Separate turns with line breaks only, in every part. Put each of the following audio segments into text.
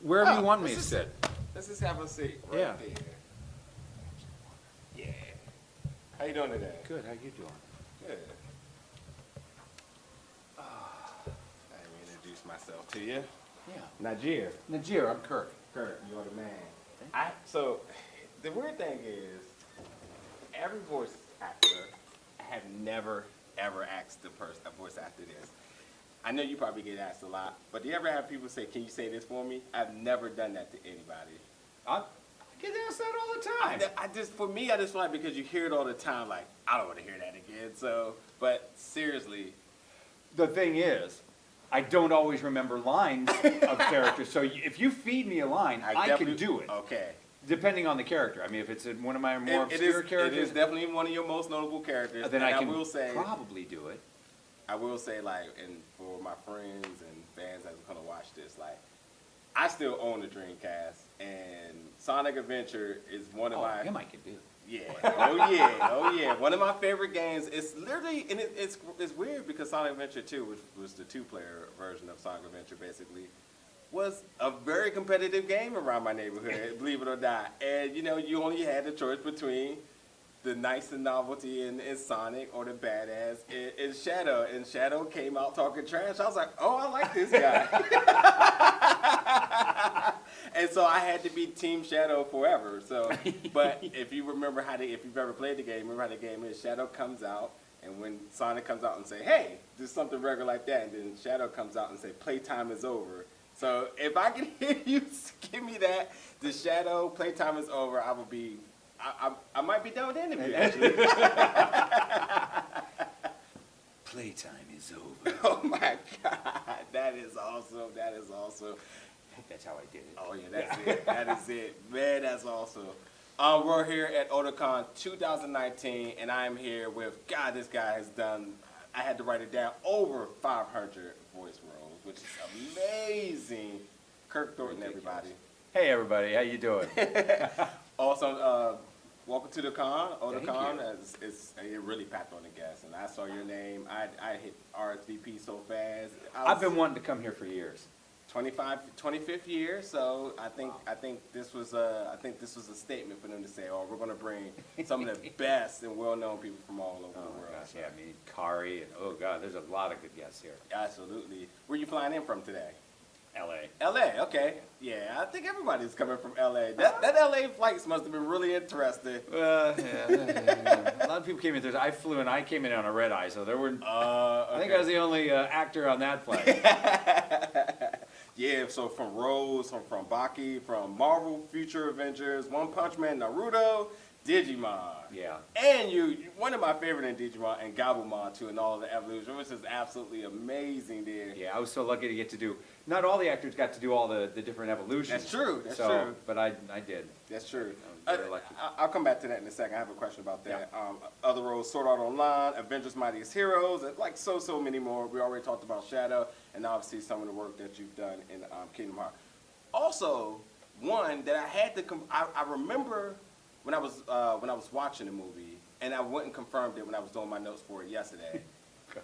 Wherever you want me to sit.
Let's just have a seat right
Yeah.
there. Yeah. How you doing today?
Good. How you doing?
Good. Let me introduce myself to you.
Yeah.
Najir.
Najir, I'm Kirk.
Kurt, you're the man. So, the weird thing is, every voice actor, I have never, ever asked a voice actor this. I know you probably get asked a lot, but do you ever have people say, can you say this for me? I've never done that to anybody.
I get asked that all the time.
I just feel like because you hear it all the time, like, I don't want to hear that again. So, but seriously.
The thing is, I don't always remember lines of characters. So if you feed me a line, I can do it.
Okay.
Depending on the character. I mean, if it's one of my more obscure characters.
It is definitely one of your most notable characters.
Then I can
will
probably do it.
I will say, like, and for my friends and fans that are going to watch this, like, I still own the Dreamcast, and Sonic Adventure is one of my...
him I can do.
Yeah. Oh, yeah. One of my favorite games. It's literally, and it's weird because Sonic Adventure 2, which was the two-player version of Sonic Adventure, basically, was a very competitive game around my neighborhood, believe it or not. And, you know, you only had the choice between the nice and novelty in Sonic or the badass in Shadow. And Shadow came out talking trash. I was like, oh, I like this guy. And so I had to be Team Shadow forever. So, but if you remember if you've ever played the game, remember how the game is. Shadow comes out, and when Sonic comes out and say, hey, do something regular like that, and then Shadow comes out and say, playtime is over. So if I can hear you give me that, the Shadow, playtime is over, I will be, I might be done with the interview, actually.
Playtime is over.
Oh my God, that is awesome, that is awesome.
That's how I did it.
Oh yeah, that's it, that is it. Man, that's awesome. We're here at Otakon 2019, and I'm here with, God, this guy has done, I had to write it down, over 500 voice roles, which is amazing. Kirk Thornton, everybody.
Hey everybody, how you doing?
Also, welcome to the con. Otakon, it really packed on the gas, and I saw your name. I hit RSVP so fast.
I've been wanting to come here for years.
25th year, so I think this was a statement for them to say, oh, we're going to bring some of the best and well-known people from all over the world.
Gosh, yeah, I mean Kari and oh God, there's a lot of good guests here.
Absolutely. Where are you flying in from today?
L.A.
L.A. Okay. Yeah, I think everybody's coming from L.A. That L.A. flights must have been really interesting.
Yeah. A lot of people came in Thursday. I flew and I came in on a red eye, so there were. Okay. I think I was the only actor on that flight.
Yeah, so from Rose, from Baki, from Marvel, Future Avengers, One Punch Man, Naruto, Digimon.
Yeah.
And you one of my favorite in Digimon, and Gabumon too, and all of the evolution, which is absolutely amazing there.
Yeah, I was so lucky to get to do, not all the actors got to do all the different evolutions.
That's true, that's true.
But I did.
That's true.
I was very lucky.
I'll come back to that in a second. I have a question about that. Yeah. Other roles, Sword Art Online, Avengers Mightiest Heroes, and like so many more. We already talked about Shadow, and obviously some of the work that you've done in Kingdom Hearts. Also, one that I had to, I remember when I was watching the movie, and I went and confirmed it when I was doing my notes for it yesterday.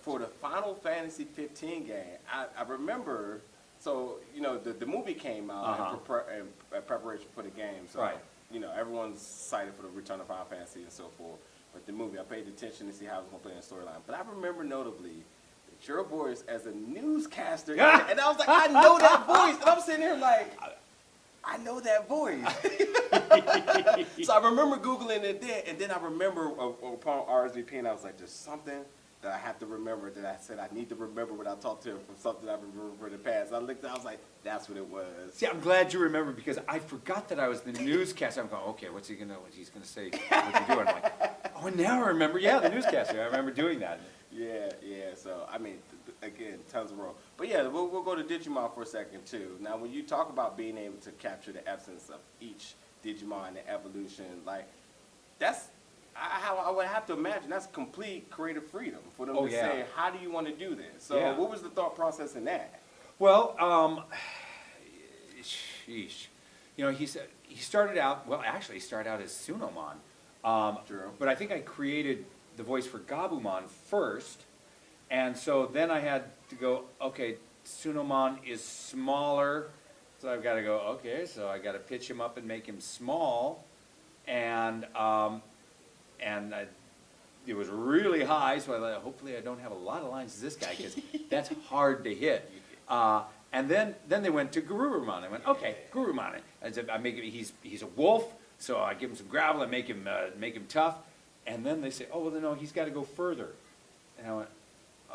For the Final Fantasy 15 game, I remember, so, you know, the movie came out in preparation for the game. So,
right.
You know, everyone's excited for the return of Final Fantasy and so forth. But the movie, I paid attention to see how it was going to play in the storyline. But I remember notably that your voice as a newscaster, and I was like, I know that voice. And I'm sitting here like, I know that voice. So I remember Googling it then, and then I remember upon RSVP, and I was like, there's something that I have to remember that I said I need to remember when I talked to him from something I remember from the past. I looked, I was like, that's what it was.
See, I'm glad you remember because I forgot that I was the newscaster. I'm going, okay, what's he gonna say? What's he doing? I'm like, oh, now I remember. Yeah, the newscaster. I remember doing that.
Yeah. So I mean, again, tons of roles. But yeah, we'll go to Digimon for a second too. Now, when you talk about being able to capture the essence of each Digimon and evolution, like that's how I would have to imagine that's complete creative freedom for them to say, how do you want to do this? So what was the thought process in that?
Well, sheesh. You know, he started out, well, actually he started out as Sunomon.
True.
But I think I created the voice for Gabumon first. And so then I had to go, okay, Sunomon is smaller So I've got to go, okay, so I got to pitch him up and make him small, and it was really high, so I thought, hopefully I don't have a lot of lines as this guy, because that's hard to hit. And then they went to Garurumon. I went, okay, Garurumon. I said, I make him, he's a wolf, so I give him some gravel and make him tough. And then they say, oh, well, no, he's got to go further. And I went,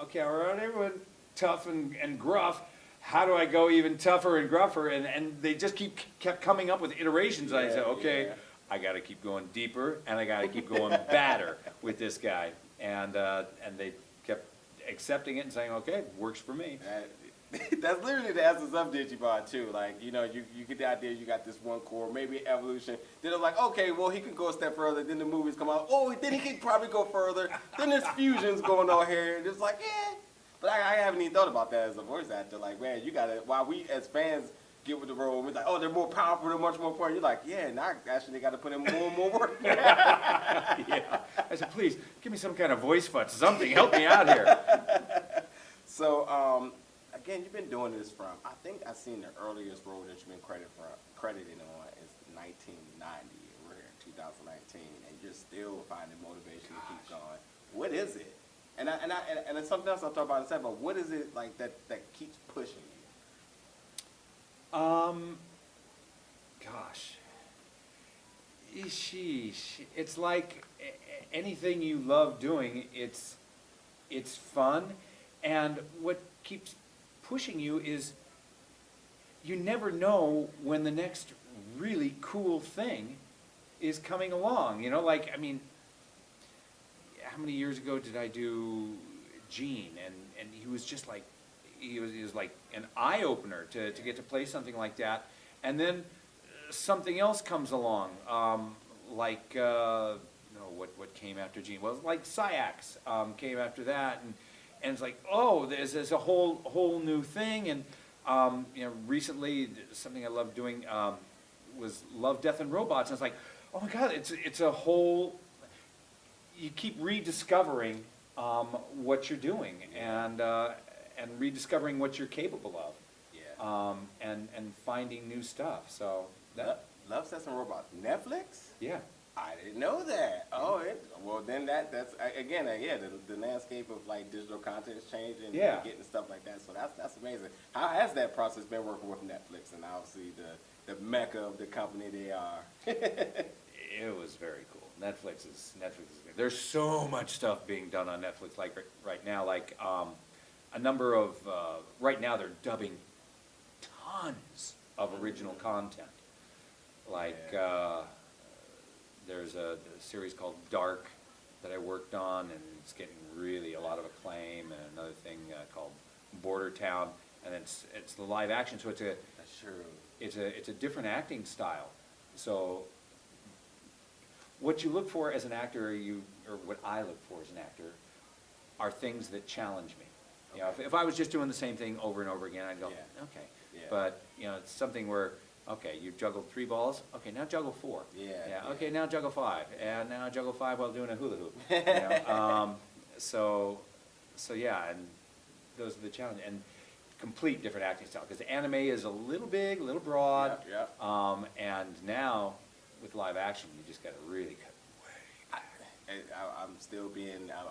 okay, all right, everyone, tough and gruff. How do I go even tougher and gruffer? And they just kept coming up with iterations. And I said, okay, I got to keep going deeper, and I got to keep going badder with this guy. And they kept accepting it and saying, okay, works for me.
That's literally the essence of Digimon too. Like, you know, you get the idea, you got this one core, maybe evolution. Then it's like, okay, well, he can go a step further. Then the movies come out. Oh, then he can probably go further. Then there's fusions going on here. And it's like, yeah. But I haven't even thought about that as a voice actor. Like, man, you got to, while we as fans get with the role, we're like, oh, they're more powerful, they're much more important. You're like, yeah, now I actually got to put in more and more work.
Yeah. I said, please, give me some kind of voice fudge, something. Help me out here.
So, again, you've been doing this from, I think I've seen the earliest role that you've been credited on is 1990. We're here in 2019, and you're still finding motivation to keep going. What is it? And it's something else I'll talk about in a second, but what is it like that keeps pushing you?
Gosh. Sheesh. It's like anything you love doing, it's fun, and what keeps pushing you is you never know when the next really cool thing is coming along. You know, like, I mean, how many years ago did I do Gene? And he was just like, he was like an eye-opener to get to play something like that. And then something else comes along, like, no, what came after Gene? Well, like Saïx came after that, and it's like, oh, there's a whole new thing. And you know, recently something I love doing was Love, Death, and Robots. And it's like, oh my God, it's a whole. You keep rediscovering what you're doing, and rediscovering what you're capable of. Yeah. And finding new stuff. So that.
Love, Death, and Robots. Netflix?
Yeah.
I didn't know that. Oh, well then that's again, yeah, the landscape of like digital content is changing, and getting stuff like that. So that's amazing. How has that process been working with Netflix, and obviously the mecca of the company they are?
It was very cool. Netflix is good. There's so much stuff being done on Netflix like right now. Like a number of right now they're dubbing tons of original content. Like. There's a series called Dark that I worked on, and it's getting really a lot of acclaim, and another thing called Border Town, and it's the live action, so it's a different acting style. So what you look for as an actor, or what I look for as an actor, are things that challenge me. Okay. You know, if I was just doing the same thing over and over again, I'd go, okay. Yeah. But you know, it's something where, okay, you juggled 3 balls. Okay, now juggle 4. Yeah. Okay, now juggle 5, and now juggle 5 while doing a hula hoop. You know? So yeah, and those are the challenges. And complete different acting style, because anime is a little big, a little broad. Yeah. And now with live action, you just got to really cut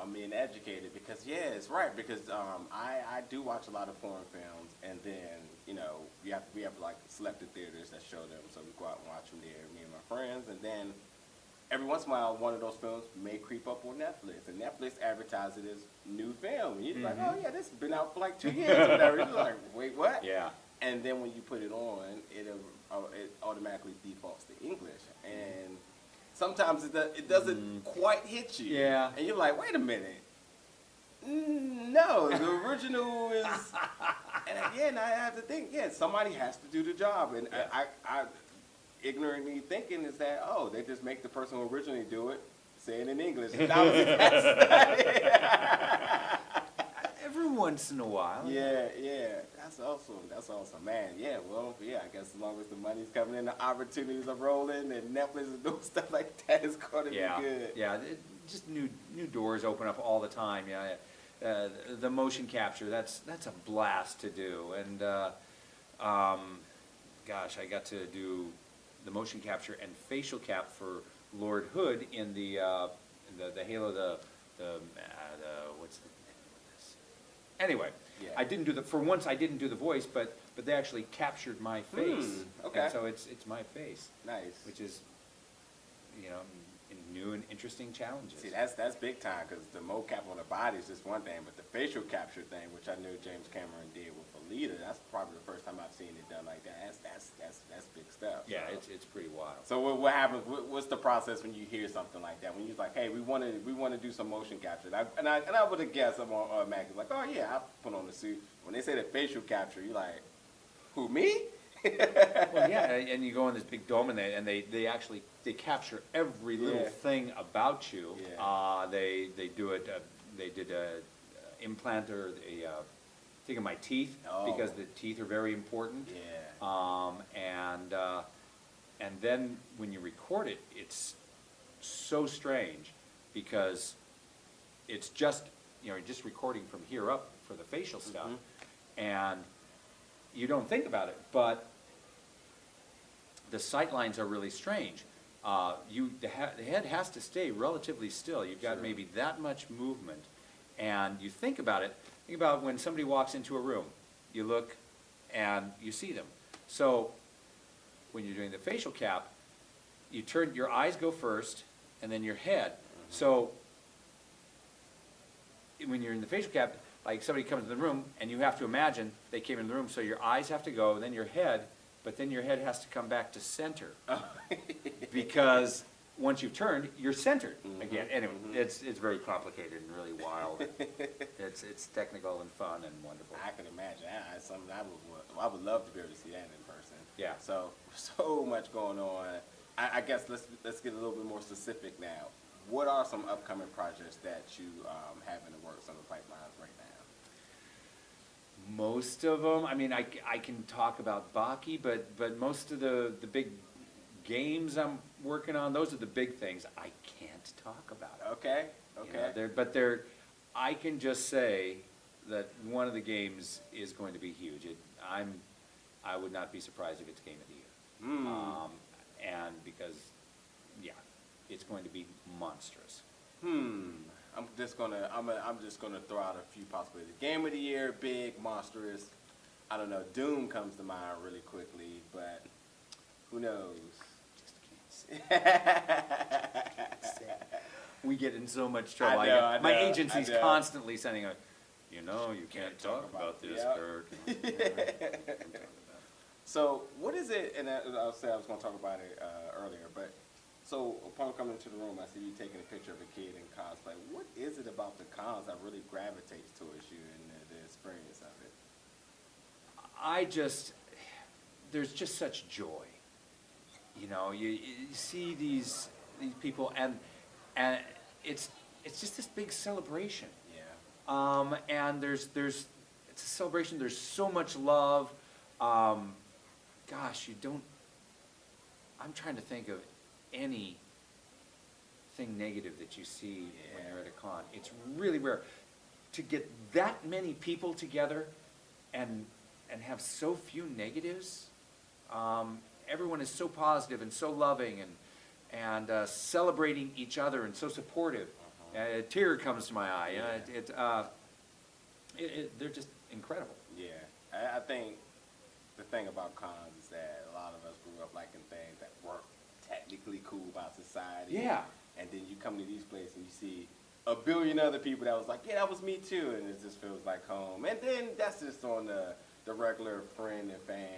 I'm being educated, because it's right, because I do watch a lot of foreign films, and then you know we have like selected theaters that show them, so we go out and watch them there, me and my friends, and then every once in a while one of those films may creep up on Netflix, and Netflix advertises it as new film, and you're like, oh yeah, this has been out for like 2 years or whatever. You're like, wait, what?
Yeah.
And then when you put it on, it automatically defaults to English, and sometimes it doesn't quite hit you.
Yeah.
And you're like, wait a minute. No, the original is... And I have to think, somebody has to do the job. And I ignorantly thinking is that, oh, they just make the person who originally do it say it in English. And
every once in a while.
Yeah. That's awesome. Man, I guess as long as the money's coming in, the opportunities are rolling, and Netflix is doing stuff like that, it's going to be good.
Yeah, just new doors open up all the time. Yeah, the motion capture, that's a blast to do. And God, gosh, I got to do the motion capture and facial cap for Lord Hood in the Halo, what's the name of this? Anyway,
Yeah.
I didn't do for once I didn't do the voice, but they actually captured my face.
Okay.
And so it's my face.
Nice.
Which is, new and interesting challenges.
See, that's big time, because the mocap on the body is just one thing, but the facial capture thing, which I knew James Cameron did with Alita, that's probably the first time I've seen it done like that. That's big stuff.
Yeah,
so.
it's pretty wild.
So what happens? What's the process when you hear something like that? When you're like, hey, we want to do some motion capture, and I would have guessed I'm automatically like, oh yeah, I'll put on the suit. When they say the facial capture, you're like, who, me?
Well, yeah, and you go in this big dome, and they actually capture every little thing about you.
Yeah.
They do it. They did a implant or a thing of my teeth, because the teeth are very important.
Yeah.
And then when you record it, it's so strange, because it's just you're just recording from here up for the facial stuff, and you don't think about it, but the sight lines are really strange. The head has to stay relatively still. You've got maybe that much movement, and you think about it. Think about when somebody walks into a room. You look, and you see them. So when you're doing the facial cap, you turn your eyes go first, and then your head. So when you're in the facial cap, like somebody comes in the room, and you have to imagine they came in the room, so your eyes have to go, and then your head, but then your head has to come back to center. Because once you've turned, you're centered again. Anyway, it's very complicated and really wild. It's technical and fun and wonderful.
I can imagine. Something I would love to be able to see that in person.
Yeah.
So much going on. I guess let's get a little bit more specific now. What are some upcoming projects that you have in the works on the pipelines right now?
Most of them, I mean, I can talk about Baki, but most of the big games I'm working on, those are the big things. I can't talk about it.
Okay.
I can just say that one of the games is going to be huge. I would not be surprised if it's Game of the Year. And because, it's going to be monstrous.
I'm just gonna throw out a few possibilities. Game of the Year, big, monstrous. I don't know. Doom comes to mind really quickly, but who knows?
Just can't say. We get in so much trouble.
I know,
my agency's constantly sending you can't talk about this,
Yep.
Kirk.
So what is it? And I'll say I was going to talk about it earlier, but so upon coming into the room, I see you taking a picture of a kid in cosplay. What is it about the cons that really gravitates towards you and the experience of it?
There's just such joy. You see these people, and it's just this big celebration.
Yeah.
And it's a celebration. There's so much love. Gosh, I'm trying to think of anything negative that you see when you're at a con. It's really rare to get that many people together and have so few negatives. Everyone is so positive and so loving and celebrating each other and so supportive. A tear comes to my eye. They're just incredible.
Yeah, I think the thing about cons is that a lot of us grew up liking things that weren't technically cool about society.
Yeah.
And then you come to these places and you see a billion other people that was like, yeah, that was me too, and it just feels like home. And then that's just on the regular friend and fan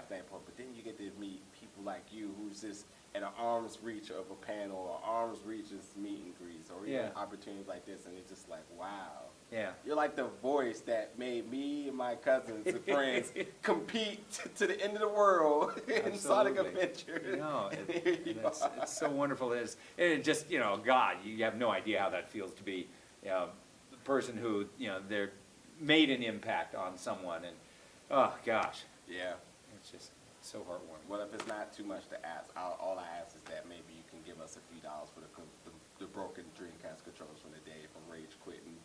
standpoint. But then you get to meet people like you who's just at an arm's reach of a panel or arm's reach of meet and greets or even opportunities like this, and it's just like, wow.
Yeah.
You're like the voice that made me and my cousins and friends compete to the end of the world in Sonic Adventure.
No, it's so wonderful. It just, God, you have no idea how that feels to be, the person who, they're made an impact on someone. And, oh, gosh.
Yeah.
It's just so heartwarming.
Well, if it's not too much to ask, all I ask is that maybe you can give us a few dollars for the broken Dreamcast controllers from the day from Rage quitting.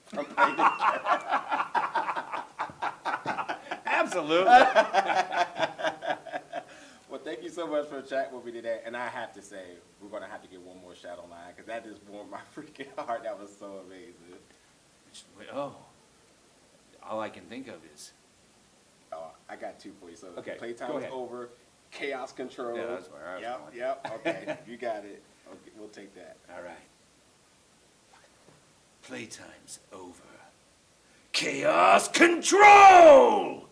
Absolutely.
so much for chatting with me today. And I have to say, we're going to have to get one more Shadow line because that just warmed my freaking heart. That was so amazing.
Oh, all I can think of is.
Oh, I got two for you. So
Okay, go
playtime's
ahead.
over. Chaos control.
Yeah, that's where I was going.
Yep. Okay, you got it. Okay, we'll take that.
All right. Playtime's over. Chaos control!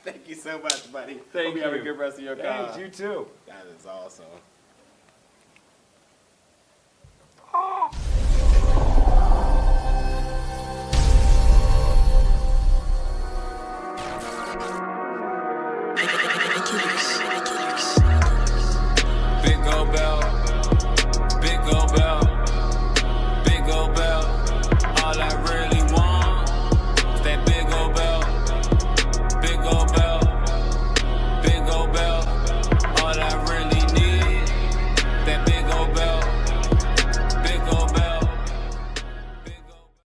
Thank you so much, buddy.
Thank
Hope you have a
you.
good rest of your
Thanks,
car.
you too.
That is awesome.
Big old bell.